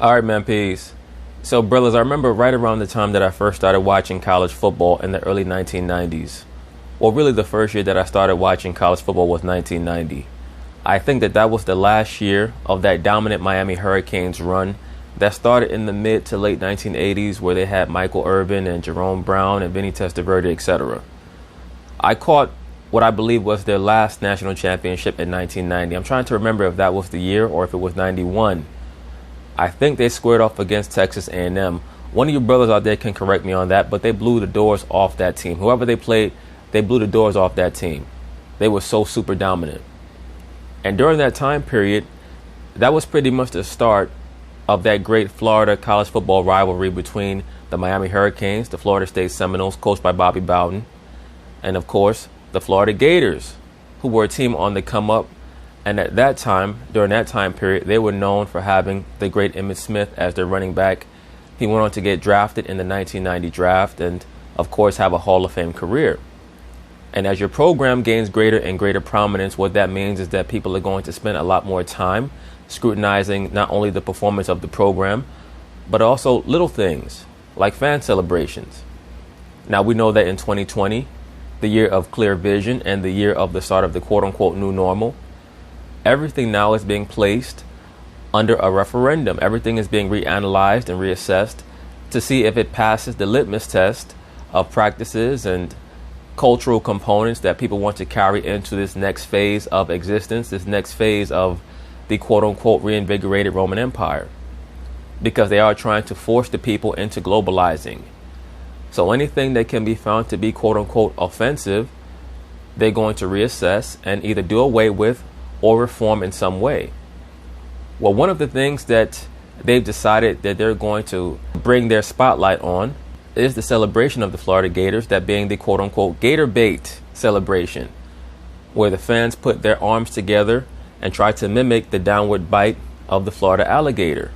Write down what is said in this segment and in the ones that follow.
All right, man, peace. So, brothers, I remember right around the time that I first started watching college football in the early 1990s. Well, really, the first year that I started watching college football was 1990. I think that was the last year of that dominant Miami Hurricanes run that started in the mid to late 1980s, where they had Michael Irvin and Jerome Brown and Vinny Testaverde, etc. I caught what I believe was their last national championship in 1990. I'm trying to remember if that was the year or if it was 91. I think they squared off against Texas A&M. One of you brothers out there can correct me on that, but they blew the doors off that team. Whoever they played, they blew the doors off that team. They were so super dominant. And during that time period, that was pretty much the start of that great Florida college football rivalry between the Miami Hurricanes, the Florida State Seminoles, coached by Bobby Bowden, and of course, the Florida Gators, who were a team on the come up. And at that time, during that time period, they were known for having the great Emmitt Smith as their running back. He went on to get drafted in the 1990 draft and, of course, have a Hall of Fame career. And as your program gains greater and greater prominence, what that means is that people are going to spend a lot more time scrutinizing not only the performance of the program, but also little things like fan celebrations. Now, we know that in 2020, the year of clear vision and the year of the start of the quote-unquote new normal, everything now is being placed under a referendum. Everything is being reanalyzed and reassessed to see if it passes the litmus test of practices and cultural components that people want to carry into this next phase of existence, this next phase of the quote-unquote reinvigorated Roman Empire, because they are trying to force the people into globalizing. So anything that can be found to be quote-unquote offensive, they're going to reassess and either do away with or reform in some way. Well, one of the things that they've decided that they're going to bring their spotlight on is the celebration of the Florida Gators, that being the quote-unquote Gator bait celebration, where the fans put their arms together and try to mimic the downward bite of the Florida alligator.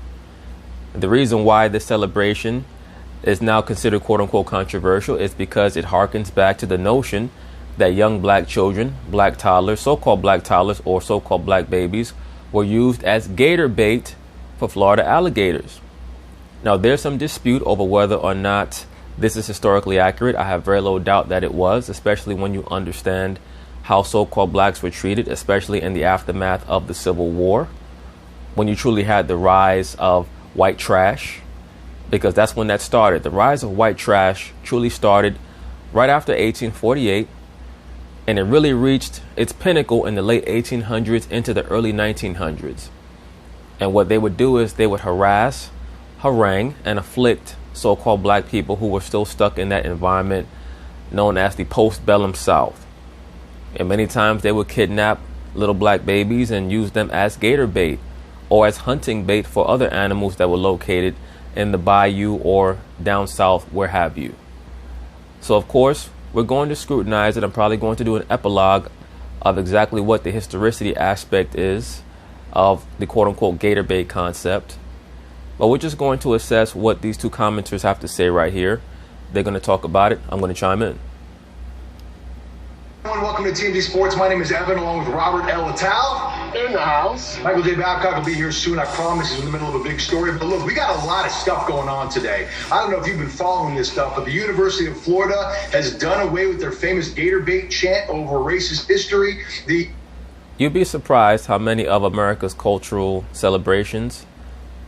The reason why this celebration is now considered quote-unquote controversial is because it harkens back to the notion that young black children, black toddlers, so-called black toddlers or so-called black babies, were used as gator bait for Florida alligators. Now, there's some dispute over whether or not this is historically accurate. I have very little doubt that it was, especially when you understand how so-called blacks were treated, especially in the aftermath of the Civil War, when you truly had the rise of white trash, because that's when that started. The rise of white trash truly started right after 1848, and it really reached its pinnacle in the late 1800s into the early 1900s. And what they would do is they would harass, harangue, and afflict so-called black people who were still stuck in that environment known as the postbellum South. And many times they would kidnap little black babies and use them as gator bait or as hunting bait for other animals that were located in the bayou or down south, where have you. So, of course, we're going to scrutinize it. I'm probably going to do an epilogue of exactly what the historicity aspect is of the quote-unquote gator bait concept. But we're just going to assess what these two commenters have to say right here. They're going to talk about it. I'm going to chime in. Everyone, welcome to TMZ Sports. My name is Evan, along with Robert L. Littell. In the house. Michael J. Babcock will be here soon, I promise. He's in the middle of a big story. But look, we got a lot of stuff going on today. I don't know if you've been following this stuff, but the University of Florida has done away with their famous gator bait chant over racist history. You'd be surprised how many of America's cultural celebrations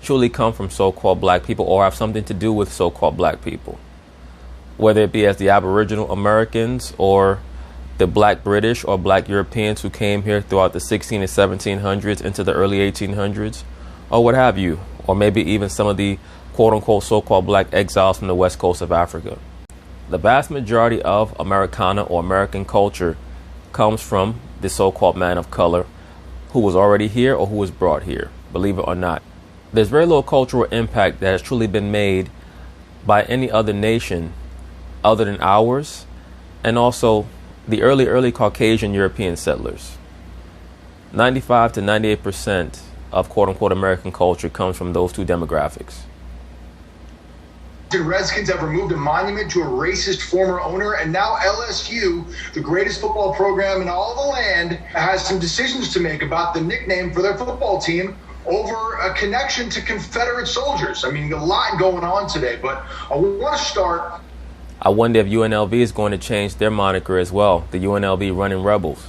truly come from so-called black people or have something to do with so-called black people, whether it be as the Aboriginal Americans or the black British or black Europeans who came here throughout the 16 and 1700s into the early 1800s, or what have you, or maybe even some of the quote-unquote so-called black exiles from the west coast of Africa. The vast majority of Americana or American culture comes from the so-called man of color who was already here or who was brought here, believe it or not. There's very little cultural impact that has truly been made by any other nation other than ours, and also the early Caucasian European settlers. 95 to 98% of quote-unquote American culture comes from those two demographics. The Redskins have removed a monument to a racist former owner, and now LSU, the greatest football program in all the land, has some decisions to make about the nickname for their football team over a connection to Confederate soldiers. I mean, a lot going on today, but I want to start. I wonder if UNLV is going to change their moniker as well, the UNLV Running Rebels.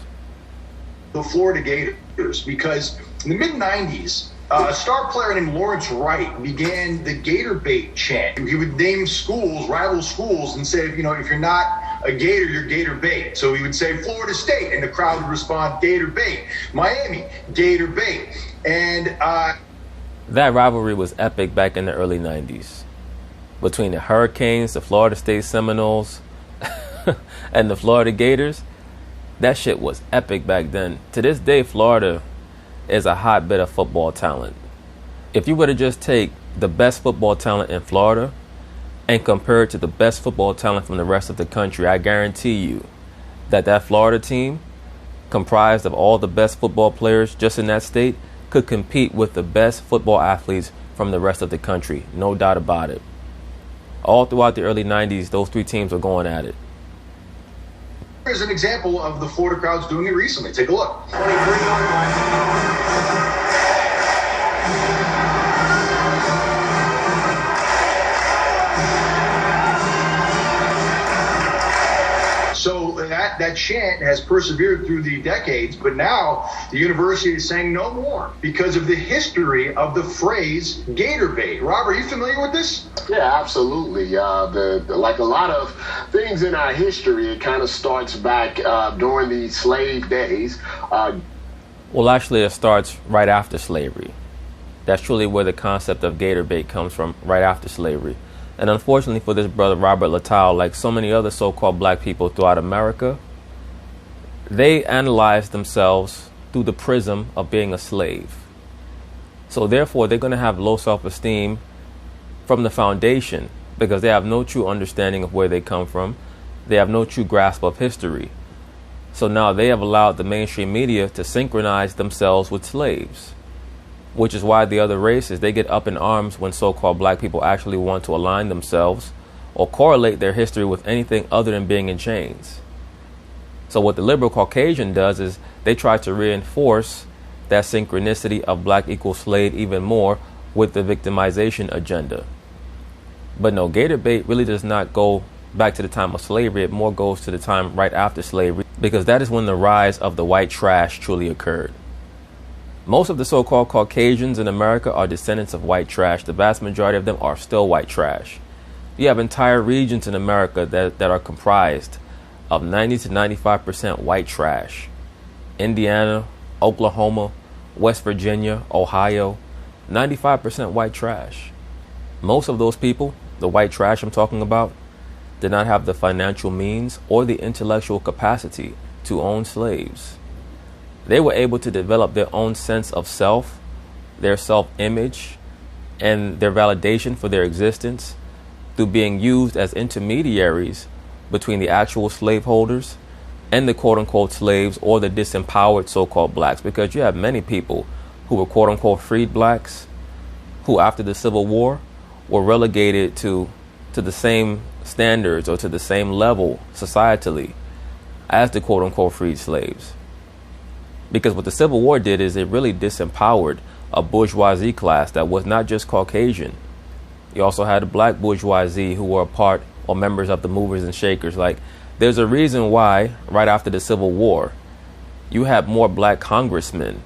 The Florida Gators, because in the mid-90s, a star player named Lawrence Wright began the Gator bait chant. He would name schools, rival schools, and say, you know, if you're not a Gator, you're Gator bait. So he would say Florida State, and the crowd would respond, Gator bait. Miami, Gator bait. And that rivalry was epic back in the early 90s. Between the Hurricanes, the Florida State Seminoles, and the Florida Gators, that shit was epic back then. To this day, Florida is a hotbed of football talent. If you were to just take the best football talent in Florida and compare it to the best football talent from the rest of the country, I guarantee you that Florida team, comprised of all the best football players just in that state, could compete with the best football athletes from the rest of the country. No doubt about it. All throughout the early 90s, those three teams were going at it. Here's an example of the Florida crowds doing it recently. Take a look. So that chant has persevered through the decades, but now the university is saying no more because of the history of the phrase Gator bait. Rob, are you familiar with this? Yeah, absolutely. Like a lot of things in our history, it kind of starts back during the slave days. Well, actually, it starts right after slavery. That's truly where the concept of Gator bait comes from, right after slavery. And unfortunately for this brother, Robert Littell, like so many other so-called black people throughout America, they analyze themselves through the prism of being a slave. So therefore, they're going to have low self-esteem from the foundation because they have no true understanding of where they come from. They have no true grasp of history. So now they have allowed the mainstream media to synchronize themselves with slaves, which is why the other races, they get up in arms when so-called black people actually want to align themselves or correlate their history with anything other than being in chains. So what the liberal Caucasian does is they try to reinforce that synchronicity of black equals slave even more with the victimization agenda. But no, Gator bait really does not go back to the time of slavery. It more goes to the time right after slavery, because that is when the rise of the white trash truly occurred. Most of the so-called Caucasians in America are descendants of white trash. The vast majority of them are still white trash. You have entire regions in America that are comprised of 90 to 95% white trash. Indiana, Oklahoma, West Virginia, Ohio, 95% white trash. Most of those people, the white trash I'm talking about, did not have the financial means or the intellectual capacity to own slaves. They were able to develop their own sense of self, their self-image, and their validation for their existence through being used as intermediaries between the actual slaveholders and the quote-unquote slaves or the disempowered so-called blacks. Because you have many people who were quote-unquote freed blacks who after the Civil War were relegated to the same standards or to the same level societally as the quote-unquote freed slaves. Because what the Civil War did is it really disempowered a bourgeoisie class that was not just Caucasian. You also had a black bourgeoisie who were a part or members of the movers and shakers. Like, there's a reason why right after the Civil War, you had more black congressmen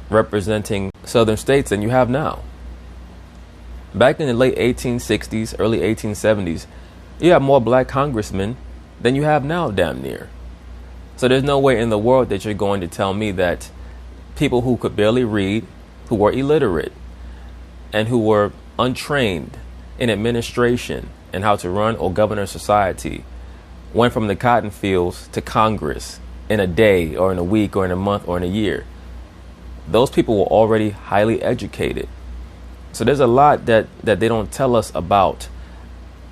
representing southern states than you have now. Back in the late 1860s, early 1870s, you have more black congressmen than you have now, damn near. So there's no way in the world that you're going to tell me that people who could barely read, who were illiterate, and who were untrained in administration and how to run or govern a society went from the cotton fields to Congress in a day or in a week or in a month or in a year. Those people were already highly educated. So there's a lot that they don't tell us about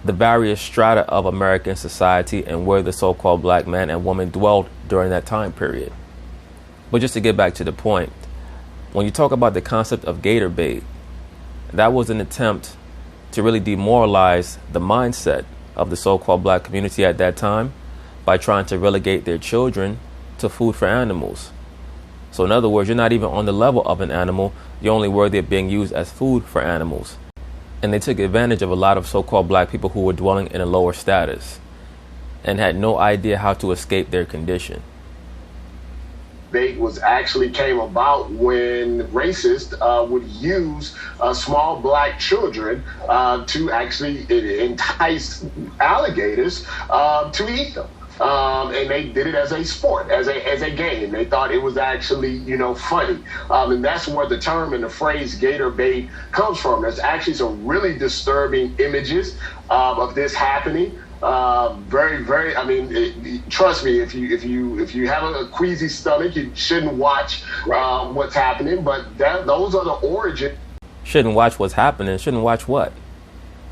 the various strata of American society and where the so-called black man and woman dwelled during that time period. But just to get back to the point, when you talk about the concept of Gator bait, that was an attempt to really demoralize the mindset of the so-called black community at that time by trying to relegate their children to food for animals. So in other words, you're not even on the level of an animal. You're only worthy of being used as food for animals. And they took advantage of a lot of so-called black people who were dwelling in a lower status and had no idea how to escape their condition. Debate was actually came about when racists would use small black children to actually entice alligators to eat them. And they did it as a sport, as a game. They thought it was actually, funny. And that's where the term and the phrase gator bait comes from. There's actually some really disturbing images of this happening. Very, very. I mean, trust me. If you have a queasy stomach, you shouldn't watch what's happening. But those are the origins. Shouldn't watch what's happening. Shouldn't watch what?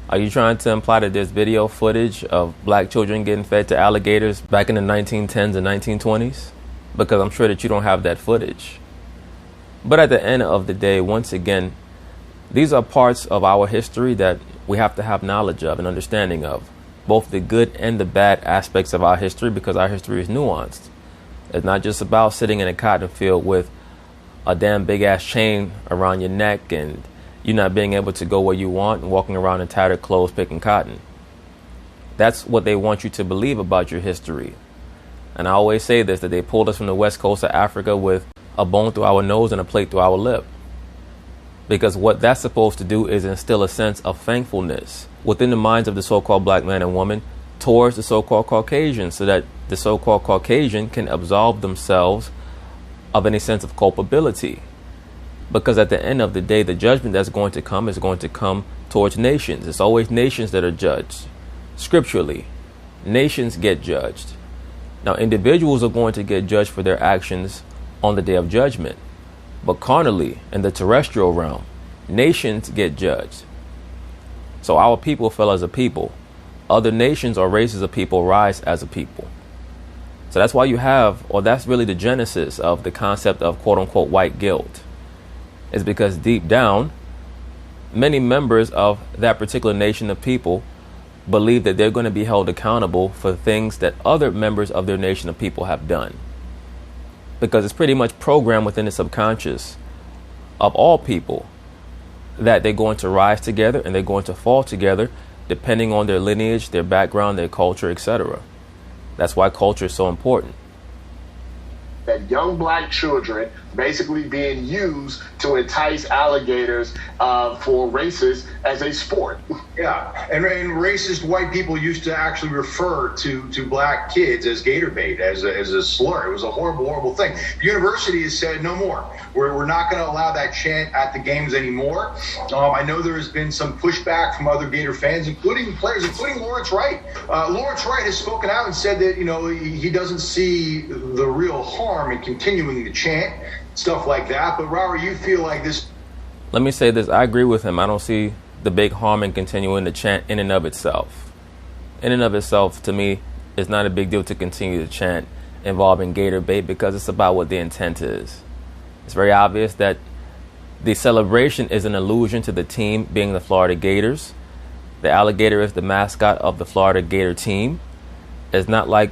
Are you trying to imply that there's video footage of black children getting fed to alligators back in the 1910s and 1920s? Because I'm sure that you don't have that footage. But at the end of the day, once again, these are parts of our history that we have to have knowledge of and understanding of. Both the good and the bad aspects of our history, because our history is nuanced. It's not just about sitting in a cotton field with a damn big ass chain around your neck and you not being able to go where you want and walking around in tattered clothes picking cotton. That's what they want you to believe about your history. And I always say this, that they pulled us from the west coast of Africa with a bone through our nose and a plate through our lip. Because what that's supposed to do is instill a sense of thankfulness within the minds of the so-called black man and woman towards the so-called Caucasian, so that the so-called Caucasian can absolve themselves of any sense of culpability. Because at the end of the day, the judgment that's going to come is going to come towards nations. It's always nations that are judged. Scripturally, nations get judged. Now, individuals are going to get judged for their actions on the day of judgment. But carnally, in the terrestrial realm, nations get judged. So our people fell as a people. Other nations or races of people rise as a people. So that's why you have, or that's really the genesis of the concept of quote unquote white guilt. Is because deep down, many members of that particular nation of people believe that they're going to be held accountable for things that other members of their nation of people have done. Because it's pretty much programmed within the subconscious of all people that they're going to rise together and they're going to fall together depending on their lineage, their background, their culture, etc. That's why culture is so important. That young black children basically being used to entice alligators for racists as a sport. Yeah, and racist white people used to actually refer to black kids as gator bait, as a slur. It was a horrible, horrible thing. The university has said no more. We're not going to allow that chant at the games anymore. I know there has been some pushback from other Gator fans, including players, including Lawrence Wright. Lawrence Wright has spoken out and said that he doesn't see the real harm in continuing the chant, stuff like that. But Robert, you feel like this? Let me say this. I agree with him. I don't see the big harm in continuing the chant in and of itself. In and of itself, to me, it's not a big deal to continue the chant involving gator bait because it's about what the intent is. It's very obvious that the celebration is an allusion to the team being the Florida Gators. The alligator is the mascot of the Florida Gator team. It's not like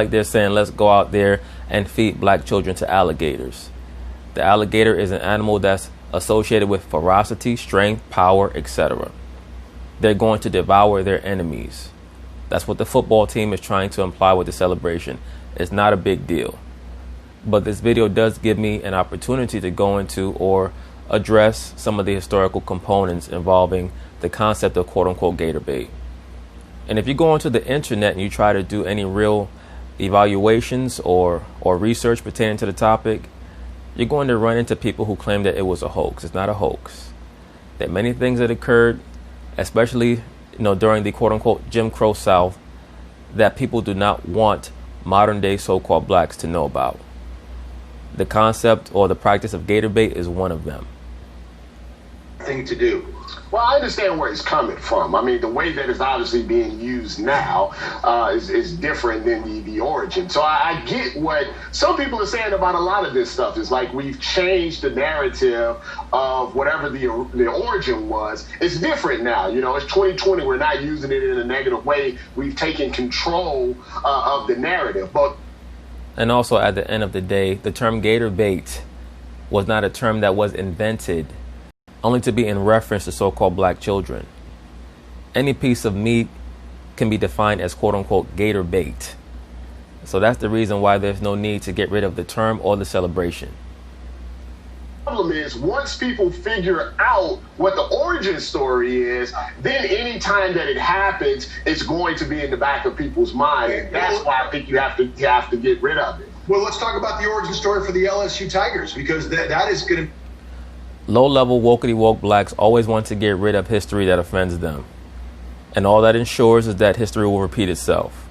they're saying let's go out there and feed black children to alligators. The alligator is an animal that's associated with ferocity, strength, power, etc. They're going to devour their enemies. That's what the football team is trying to imply with the celebration. It's not a big deal. But this video does give me an opportunity to go into or address some of the historical components involving the concept of quote unquote gator bait. And if you go onto the internet and you try to do any real evaluations or research pertaining to the topic, you're going to run into people who claim that it was a hoax. It's not a hoax. There are many things that occurred, especially during the quote unquote Jim Crow South, that people do not want modern day so-called blacks to know about. The concept or the practice of gator bait is one of them. Thing to do. Well, I understand where he's coming from. I mean, the way that it's obviously being used now is different than the origin. So I get what some people are saying about a lot of this stuff. It's like we've changed the narrative of whatever the origin was. It's different now. It's 2020. We're not using it in a negative way. We've taken control of the narrative. And also, at the end of the day, the term Gator bait was not a term that was invented only to be in reference to so-called black children. Any piece of meat can be defined as quote-unquote Gator bait. So that's the reason why there's no need to get rid of the term or the celebration. The problem is, once people figure out what the origin story is, then any time that it happens, it's going to be in the back of people's mind. And that's why I think you have to get rid of it. Well, let's talk about the origin story for the LSU Tigers, because that is going to... Low-level wokey-woke blacks always want to get rid of history that offends them. And all that ensures is that history will repeat itself.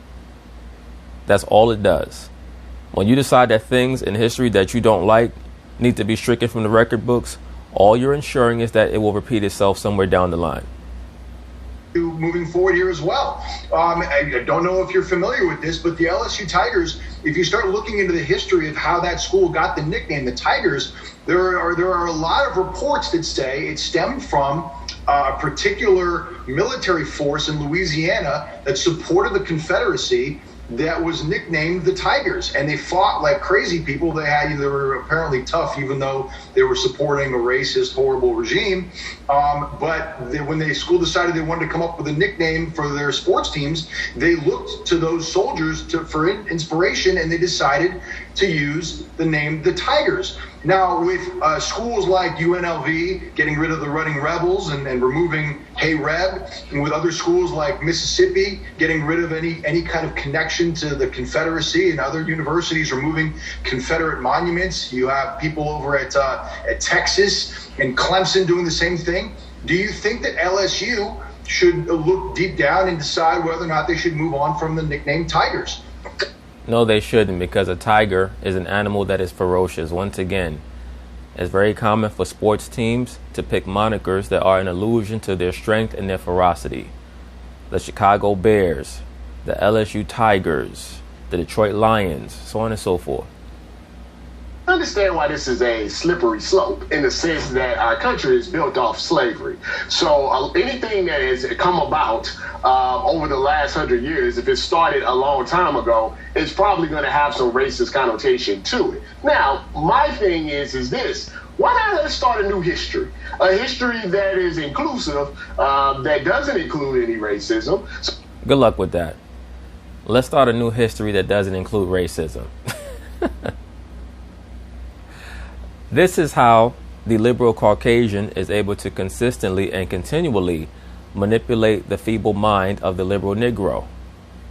That's all it does. When you decide that things in history that you don't like need to be stricken from the record books, all you're ensuring is that it will repeat itself somewhere down the line. Moving forward here as well. I don't know if you're familiar with this, but the LSU Tigers, if you start looking into the history of how that school got the nickname, the Tigers, there are a lot of reports that say it stemmed from a particular military force in Louisiana that supported the Confederacy that was nicknamed the Tigers, and they fought like crazy people. They were apparently tough, even though they were supporting a racist, horrible regime. When the school decided they wanted to come up with a nickname for their sports teams, they looked to those soldiers for inspiration, and they decided to use the name the Tigers. Now, with schools like UNLV getting rid of the Running Rebels and removing Hey Reb, and with other schools like Mississippi getting rid of any kind of connection to the Confederacy, and other universities removing Confederate monuments, you have people over at Texas and Clemson doing the same thing. Do you think that LSU should look deep down and decide whether or not they should move on from the nickname Tigers? No, they shouldn't, because a tiger is an animal that is ferocious. Once again, it's very common for sports teams to pick monikers that are an allusion to their strength and their ferocity. The Chicago Bears, the LSU Tigers, the Detroit Lions, so on and so forth. I understand why this is a slippery slope, in the sense that our country is built off slavery. So anything that has come about over the last 100 years, if it started a long time ago, it's probably going to have some racist connotation to it. Now, my thing is this. Why not let's start a new history? A history that is inclusive, that doesn't include any racism. Good luck with that. Let's start a new history that doesn't include racism. This is how the liberal Caucasian is able to consistently and continually manipulate the feeble mind of the liberal Negro,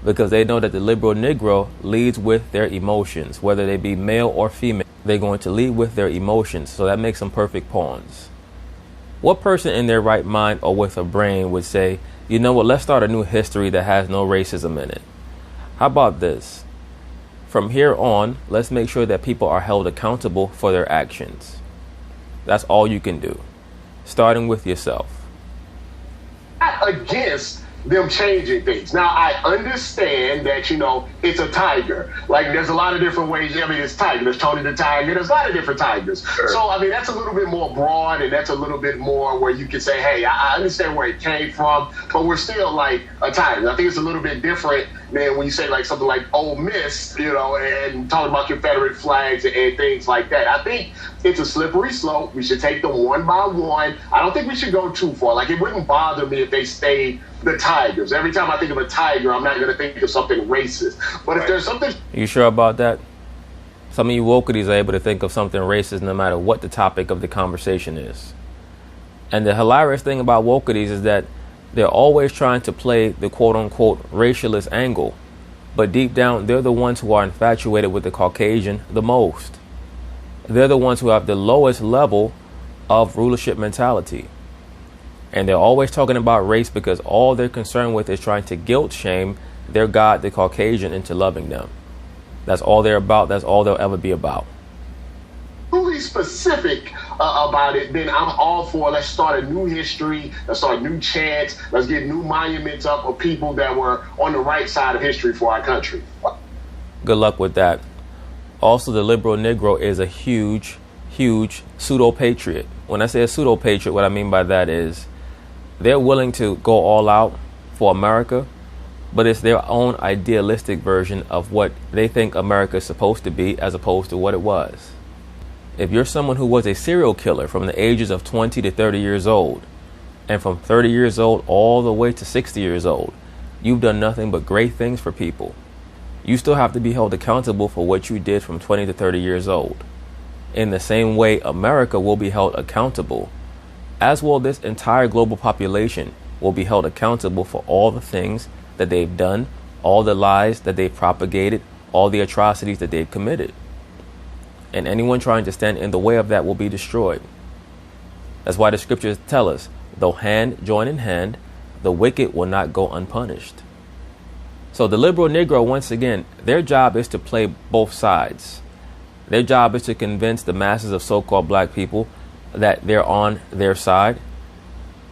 because they know that the liberal Negro leads with their emotions, whether they be male or female. They're going to lead with their emotions, so that makes them perfect pawns. What person in their right mind or with a brain would say, you know what, let's start a new history that has no racism in it? How about this? From here on, let's make sure that people are held accountable for their actions. That's all you can do, starting with yourself. Against them changing things. Now, I understand that, it's a tiger. Like, there's a lot of different ways. I mean, it's Tiger. There's Tony the Tiger. There's a lot of different tigers. Sure. So, I mean, that's a little bit more broad, and that's a little bit more where you can say, hey, I understand where it came from, but we're still like a tiger. I think it's a little bit different than when you say like something like Ole Miss, and talking about Confederate flags and things like that. I think it's a slippery slope. We should take them one by one. I don't think we should go too far. Like, it wouldn't bother me if they stayed the Tigers. Every time I think of a tiger, I'm not going to think of something racist. But if there's something... You sure about that? Some of you wokities are able to think of something racist no matter what the topic of the conversation is. And the hilarious thing about wokities is that they're always trying to play the quote-unquote racialist angle. But deep down, they're the ones who are infatuated with the Caucasian the most. They're the ones who have the lowest level of rulership mentality. And they're always talking about race because all they're concerned with is trying to guilt shame their God, the Caucasian, into loving them. That's all they're about. That's all they'll ever be about. Truly specific about it, then I'm all for let's start a new history, let's start a new chance, let's get new monuments up of people that were on the right side of history for our country. Good luck with that. Also, the liberal Negro is a huge pseudo-patriot. When I say a pseudo-patriot, what I mean by that is they're willing to go all out for America, but it's their own idealistic version of what they think America is supposed to be as opposed to what it was. If you're someone who was a serial killer from the ages of 20 to 30 years old, and from 30 years old all the way to 60 years old, you've done nothing but great things for people. You still have to be held accountable for what you did from 20 to 30 years old. In the same way, America will be held accountable, as will this entire global population will be held accountable for all the things that they've done, all the lies that they've propagated, all the atrocities that they've committed. And anyone trying to stand in the way of that will be destroyed. That's why the scriptures tell us, though hand join in hand, the wicked will not go unpunished. So the liberal Negro, once again, their job is to play both sides. Their job is to convince the masses of so-called black people that they're on their side.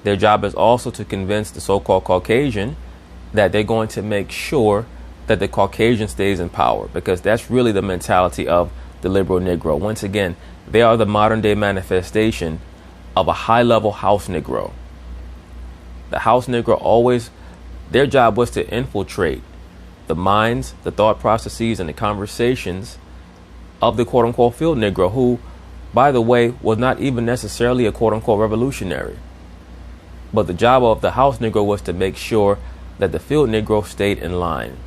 Their job is also to convince the so-called Caucasian that they're going to make sure that the Caucasian stays in power, because that's really the mentality of the liberal Negro. Once again, they are the modern day manifestation of a high-level house Negro. The house Negro always, their job was to infiltrate the minds, the thought processes, and the conversations of the quote-unquote field Negro, who, by the way, was not even necessarily a quote-unquote revolutionary. But the job of the house Negro was to make sure that the field Negro stayed in line.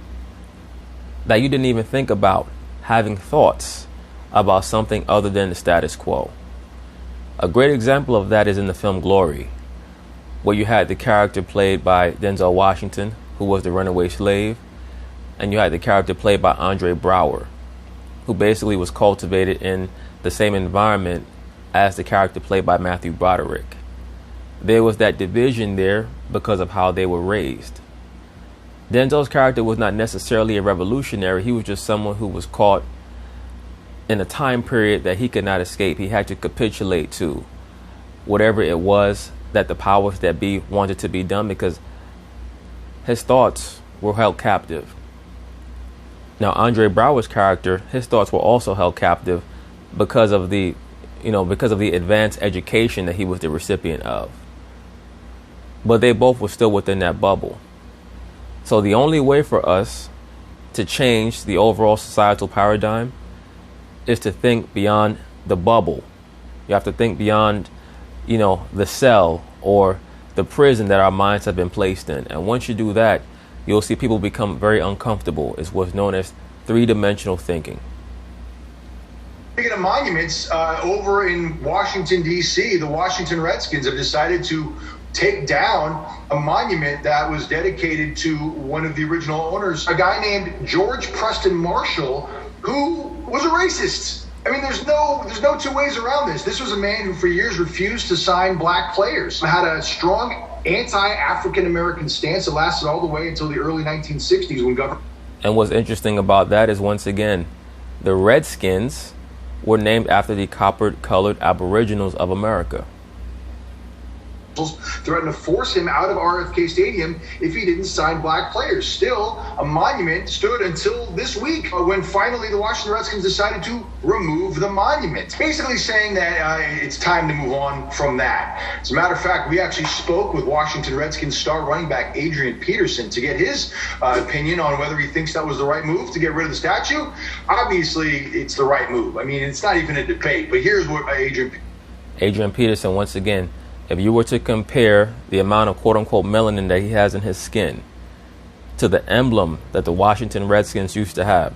That you didn't even think about having thoughts about something other than the status quo. A great example of that is in the film Glory, where you had the character played by Denzel Washington, who was the runaway slave, and you had the character played by Andre Braugher, who basically was cultivated in the same environment as the character played by Matthew Broderick. There was that division there because of how they were raised. Denzel's character was not necessarily a revolutionary. He was just someone who was caught in a time period that he could not escape. He had to capitulate to whatever it was that the powers that be wanted to be done, because his thoughts were held captive. Now, Andre Braugher's character, his thoughts were also held captive because of the advanced education that he was the recipient of. But they both were still within that bubble. So the only way for us to change the overall societal paradigm is to think beyond the bubble. You have to think beyond, the cell or the prison that our minds have been placed in. And once you do that, you'll see people become very uncomfortable. It's what's known as three-dimensional thinking. Speaking of monuments, over in Washington, D.C., the Washington Redskins have decided to take down a monument that was dedicated to one of the original owners, a guy named George Preston Marshall, who was a racist. I mean, there's no two ways around this. This was a man who for years refused to sign black players, had a strong anti-African American stance that lasted all the way until the early 1960s when government. And what's interesting about that is, once again, the Redskins were named after the copper-colored Aboriginals of America. Threatened to force him out of RFK Stadium if he didn't sign black players. Still, a monument stood until this week when finally the Washington Redskins decided to remove the monument. Basically saying that it's time to move on from that. As a matter of fact, we actually spoke with Washington Redskins star running back Adrian Peterson to get his opinion on whether he thinks that was the right move to get rid of the statue. Obviously, it's the right move. I mean, it's not even a debate, but here's what Adrian Peterson, once again, if you were to compare the amount of quote-unquote melanin that he has in his skin to the emblem that the Washington Redskins used to have,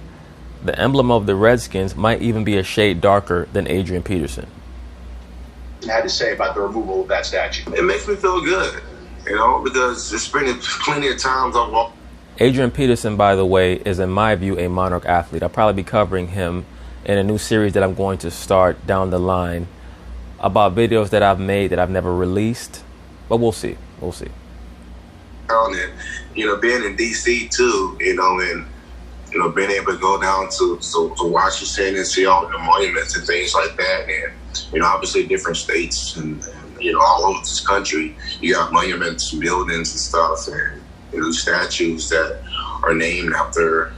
the emblem of the Redskins might even be a shade darker than Adrian Peterson. Had to say about the removal of that statue. It makes me feel good, because it's been plenty of times I've walked. Adrian Peterson, by the way, is in my view a monarch athlete. I'll probably be covering him in a new series that I'm going to start down the line about videos that I've made that I've never released, but we'll see. And, being in DC too, and being able to go down to Washington and see all the monuments and things like that, and obviously different states and all over this country, you got monuments, buildings and stuff, and statues that are named after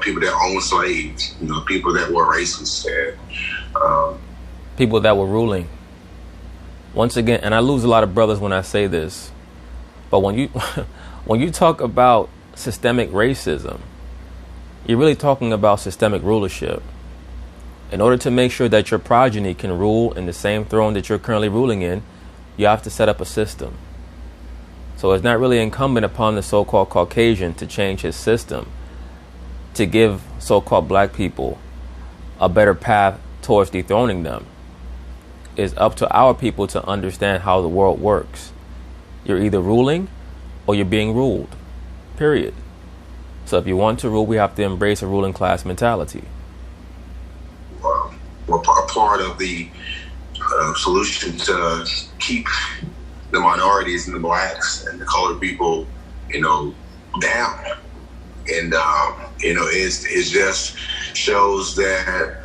people that owned slaves, people that were racist, and people that were ruling. Once again, and I lose a lot of brothers when I say this, but when you talk about systemic racism. You're really talking about systemic rulership. In order to make sure that your progeny can rule in the same throne that you're currently ruling in, you have to set up a system. So it's not really incumbent upon the so-called Caucasian to change his system to give so-called black people a better path towards dethroning them. It's up to our people to understand how the world works. You're either ruling or you're being ruled, period. So if you want to rule, we have to embrace a ruling class mentality. We're part of the solution to keep the minorities and the blacks and the colored people, down. And, it just shows that,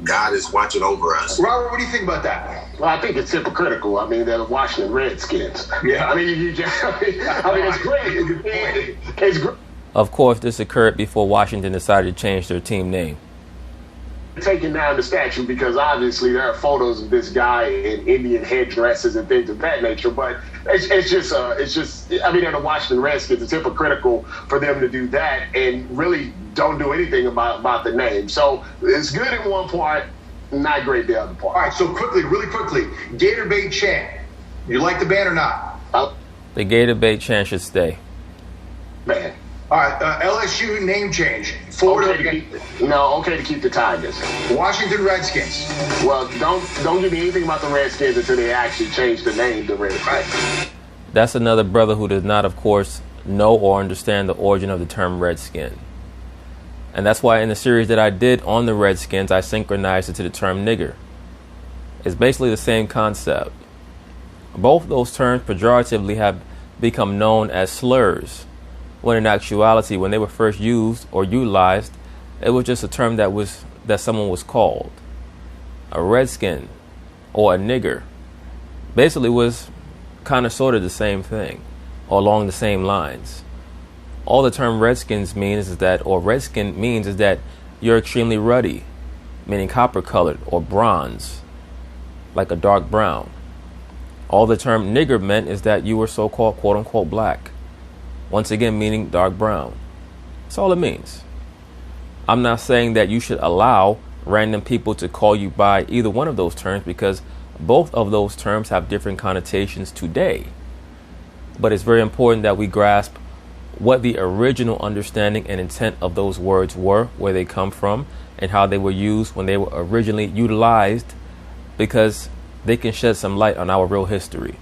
God is watching over us. Robert, what do you think about that? Well, I think it's hypocritical. I mean, they're the Washington Redskins. Yeah. I mean, it's great. It's great. Of course, this occurred before Washington decided to change their team name. Taking down the statue because obviously there are photos of this guy in Indian headdresses and things of that nature. But it's just I mean, they're the Washington Redskins. It's hypocritical for them to do that and really don't do anything about the name. So it's good in one part, not great the other part. All right, so really quickly, Gator bait chant. You like the band or not? The Gator bait chant should stay. Man. All right, LSU name change. Florida. Okay to keep the Tigers. Washington Redskins. Well, don't give me anything about the Redskins until they actually change the name to Redskins. Right. That's another brother who does not, of course, know or understand the origin of the term Redskin. And that's why in the series that I did on the Redskins, I synchronized it to the term nigger. It's basically the same concept. Both those terms pejoratively have become known as slurs, when in actuality, when they were first used or utilized, it was just a term that someone was called. A redskin or a nigger basically was kind of sort of the same thing, or along the same lines. All the term redskins means is that, or redskin means is that you're extremely ruddy, meaning copper colored or bronze, like a dark brown. All the term nigger meant is that you were so-called quote unquote black. Once again, meaning dark brown. That's all it means. I'm not saying that you should allow random people to call you by either one of those terms, because both of those terms have different connotations today. But it's very important that we grasp what the original understanding and intent of those words were, where they come from, and how they were used when they were originally utilized, because they can shed some light on our real history.